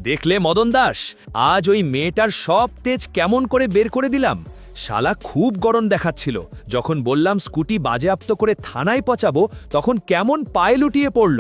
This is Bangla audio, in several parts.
দেখলে মদন দাস, আজ ওই মেয়েটার সব তেজ কেমন করে বের করে দিলাম। শালা খুব গরম দেখাচ্ছিল, যখন বললাম স্কুটি বাজেয়াপ্ত করে থানায় পচাবো তখন কেমন পায়ে লুটিয়ে পড়ল।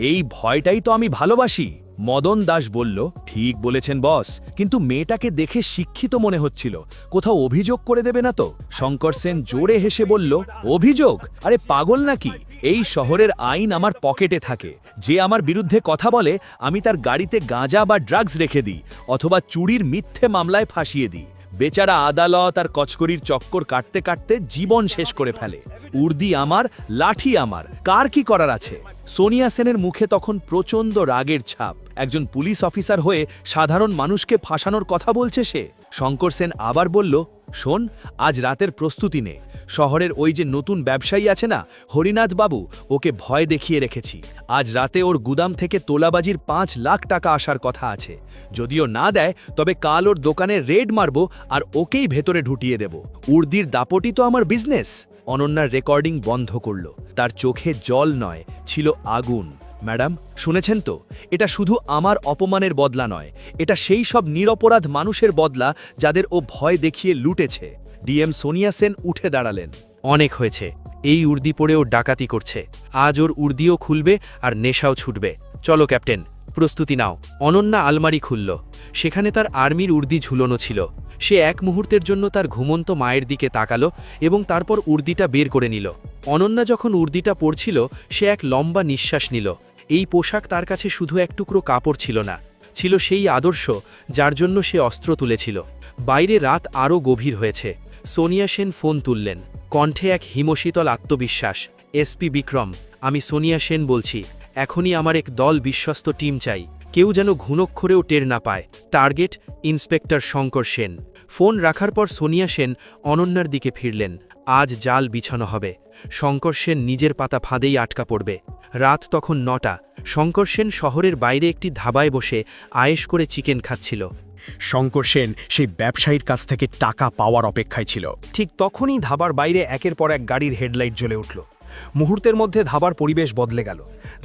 এই ভয়টাই তো আমি ভালোবাসি। মদন দাস বলল, ঠিক বলেছেন বস, কিন্তু মেয়েটাকে দেখে শিক্ষিত মনে হচ্ছিল, কোথাও অভিযোগ করে দেবে না তো? শঙ্কর সেন জোরে হেসে বলল, অভিযোগ? আরে পাগল নাকি? এই শহরের আইন আমার পকেটে থাকে। যে আমার বিরুদ্ধে কথা বলে আমি তার গাড়িতে গাঁজা বা ড্রাগস রেখে দিই, অথবা চুরির মিথ্যে মামলায় ফাঁসিয়ে দিই। বেচারা আদালত আর কচকরির চক্কর কাটতে কাটতে জীবন শেষ করে ফেলে। উর্দি আমার, লাঠি আমার, কার কি করার আছে? সোনিয়া সেনের মুখে তখন প্রচণ্ড রাগের ছাপ। একজন পুলিশ অফিসার হয়ে সাধারণ মানুষকে ফাঁসানোর কথা বলছে সে। শঙ্কর সেন আবার বলল, শোন, আজ রাতের প্রস্তুতি নে। শহরের ওই যে নতুন ব্যবসায়ী আছে না, হরিনাথ বাবু, ওকে ভয় দেখিয়ে রেখেছি। আজ রাতে ওর গুদাম থেকে তোলাবাজির 5 লাখ টাকা আসার কথা আছে। যদিও না দেয়, তবে কাল ওর দোকানে রেড মারব আর ওকেই ভেতরে ঢুটিয়ে দেব। উর্দির দাপটি তো আমার বিজনেস। অনন্যার রেকর্ডিং বন্ধ করল। তার চোখে জল নয়, ছিল আগুন। ম্যাডাম, শুনেছেন তো? এটা শুধু আমার অপমানের বদলা নয়, এটা সেই সব নিরপরাধ মানুষের বদলা যাদের ও ভয় দেখিয়ে লুটেছে। ডিএম সোনিয়া সেন উঠে দাঁড়ালেন। অনেক হয়েছে। এই উর্দি পরে ও ডাকাতি করছে। আজ ওর উর্দিও খুলবে আর নেশাও ছুটবে। চলো ক্যাপ্টেন, প্রস্তুতি নাও। অনন্যা আলমারি খুলল। সেখানে তার আর্মির উর্দি ঝুলনো ছিল। সে এক মুহূর্তের জন্য তার ঘুমন্ত মায়ের দিকে তাকালো এবং তারপর উর্দিটা বের করে নিল। অনন্যা যখন উর্দিটা পরছিল, সে এক লম্বা নিঃশ্বাস নিল। এই পোশাক তার কাছে শুধু এক টুকরো কাপড় ছিল না, ছিল সেই আদর্শ যার জন্য সে অস্ত্র তুলেছিল। বাইরে রাত আরও গভীর হয়েছে। সোনিয়া সেন ফোন তুললেন, কণ্ঠে এক হিমশীতল আত্মবিশ্বাস। এসপি বিক্রম, আমি সোনিয়া সেন বলছি। এখনই আমার এক দল বিশ্বস্ত টিম চাই। কেউ যেন ঘুণক্ষরেও টের না পায়। Target inspector Shankar Sen. Phone রাখার পর সোনিয়া সেন অনন্যার দিকে ফিরলেন। আজ জাল বিছানো হবে। শঙ্কর সেন নিজের পাতা ফাঁদেই আটকা পড়বে। রাত তখন 9টা। শঙ্কর সেন শহরের বাইরে একটি ধাবায় বসে আয়েশ করে চিকেন খাচ্ছিল। শঙ্কর সেন সেই ব্যবসায়ীর কাছ থেকে টাকা পাওয়ার অপেক্ষায় ছিল। ঠিক তখনই ধাবার বাইরে একের পর এক গাড়ির হেডলাইট জ্বলে উঠল। মুহূর্তের মধ্যে ধাবার পরিবেশ বদলে গেল।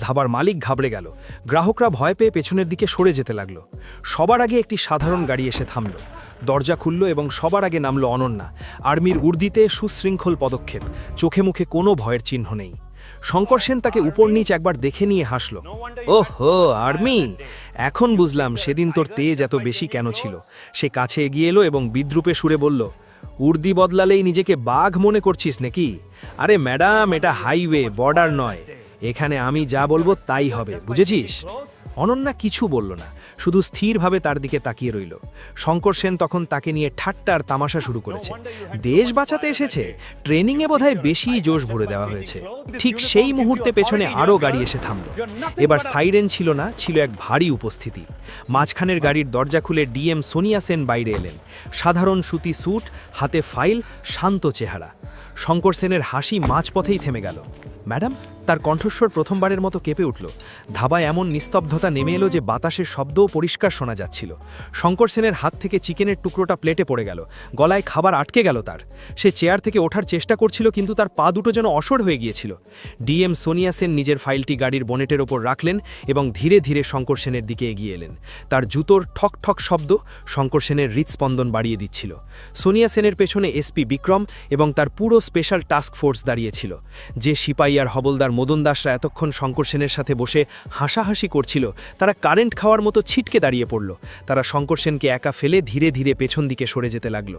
ধাবার মালিক ঘাবড়ে গেল। গ্রাহকরা ভয় পেয়ে পেছনের দিকে সরে যেতে লাগলো। সবার আগে একটি সাধারণ গাড়ি এসে থামল। দরজা খুলল এবং সবার আগে নামল অনন্যা। আর্মির উর্দিতে সুশৃঙ্খল পদক্ষেপ, চোখে মুখে কোনো ভয়ের চিহ্ন নেই। শঙ্কর সেন তাকে উপর নিচ একবার দেখে নিয়ে হাসল। ওহো আর্মি, এখন বুঝলাম সেদিন তোর তেজ এত বেশি কেন ছিল। সে কাছে এগিয়ে এলো এবং বিদ্রুপে সুরে বলল, উর্দি বদলালেই নিজেকে বাঘ মনে করছিস নাকি? আরে ম্যাডাম, এটা হাইওয়ে, বর্ডার নয়। এখানে আমি যা বলবো তাই হবে, বুঝেছিস? অনন্যা কিছু বলল না, শুধু স্থিরভাবে তার দিকে তাকিয়ে রইল। শঙ্কর সেন তখন তাকে নিয়ে ঠাট্টা আর তামাশা শুরু করেছে। দেশ বাঁচাতে এসেছে, ট্রেনিংয়ে বোধহয় বেশি জোশ ভরে দেওয়া হয়েছে। ঠিক সেই মুহূর্তে পেছনে আরও গাড়ি এসে থামল। এবার সাইরেন ছিল না, ছিল এক ভারী উপস্থিতি। মাঝখানের গাড়ির দরজা খুলে ডিএম সোনিয়া সেন বাইরে এলেন। সাধারণ সুতি স্যুট, হাতে ফাইল, শান্ত চেহারা। শঙ্কর সেনের হাসি মাঝপথেই থেমে গেল। ম্যাডাম, তার কণ্ঠস্বর প্রথমবারের মতো কেঁপে উঠল। ধাবায় এমন নিস্তব্ধতা নেমে এলো যে বাতাসের শব্দও পরিষ্কার শোনা যাচ্ছিল। শঙ্কর সেনের হাত থেকে চিকেনের টুকরোটা প্লেটে পড়ে গেল। গলায় খাবার আটকে গেল তার। সে চেয়ার থেকে ওঠার চেষ্টা করছিল, কিন্তু তার পা দুটো যেন অসড় হয়ে গিয়েছিল। ডিএম সোনিয়া সেন নিজের ফাইলটি গাড়ির বনেটের ওপর রাখলেন এবং ধীরে ধীরে শঙ্কর সেনের দিকে এগিয়ে এলেন। তার জুতোর ঠক ঠক শব্দ শঙ্কর সেনের হৃৎস্পন্দন বাড়িয়ে দিচ্ছিল। সোনিয়া সেনের পেছনে এসপি বিক্রম এবং তার পুরো স্পেশাল টাস্ক ফোর্স দাঁড়িয়েছিল। যে সিপাহী আর হবলদার মদন দাসরা এতক্ষণ শঙ্কর সেনের সাথে বসে হাসাহাসি করছিল, তারা কারেন্ট খাওয়ার মতো ছিটকে দাঁড়িয়ে পড়ল। তারা শঙ্কর সেনকে একা ফেলে ধীরে ধীরে পেছন দিকে সরে যেতে লাগল।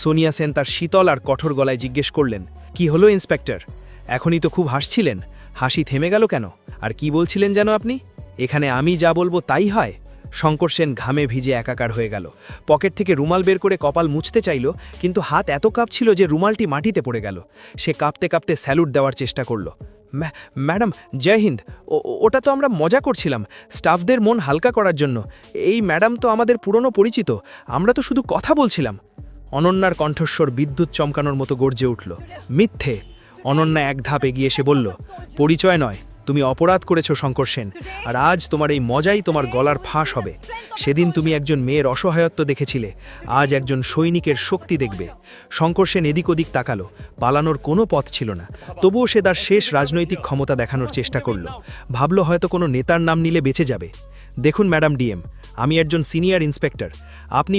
সোনিয়া সেন তার শীতল আর কঠোর গলায় জিজ্ঞেস করলেন, কি হলো ইন্সপেক্টর? এখনই তো খুব হাসছিলেন, হাসি থেমে গেল কেন? আর কি বলছিলেন যেন আপনি? এখানে আমি যা বলবো তাই হয়? শঙ্কর সেন ঘামে ভিজে একাকার হয়ে গেল। পকেট থেকে রুমাল বের করে কপাল মুছতে চাইল, কিন্তু হাত এত কাঁপছিল যে রুমালটি মাটিতে পড়ে গেল। সে কাঁপতে কাঁপতে স্যালুট দেওয়ার চেষ্টা করল। ম্যাডাম, জয় হিন্দ। ওটা তো আমরা মজা করছিলাম, স্টাফদের মন হালকা করার জন্য। এই ম্যাডাম তো আমাদের পুরনো পরিচিত, আমরা তো শুধু কথা বলছিলাম। অনন্যার কণ্ঠস্বর বিদ্যুৎ চমকানোর মতো গর্জে উঠল। মিথ্যে! অনন্যা এক ধাপ এগিয়ে এসে বলল, পরিচয় নয়, তুমি অপরাধ করেছো শঙ্কর সেন, আর আজ তোমার এই মজাই তোমার গলার ফাঁস হবে। সেদিন তুমি একজন মেয়ের অসহায়ত্ব দেখেছিলে, আজ একজন সৈনিকের শক্তি দেখবে। শঙ্কর সেন এদিক ওদিক তাকালো। পালানোর কোনো পথ ছিল না, তবুও সে তার শেষ রাজনৈতিক ক্ষমতা দেখানোর চেষ্টা করল। ভাবল হয়তো কোনো নেতার নাম নিলে বেঁচে যাবে। দেখুন ম্যাডাম ডিএম, আমি একজন সিনিয়র ইন্সপেক্টর। আপনি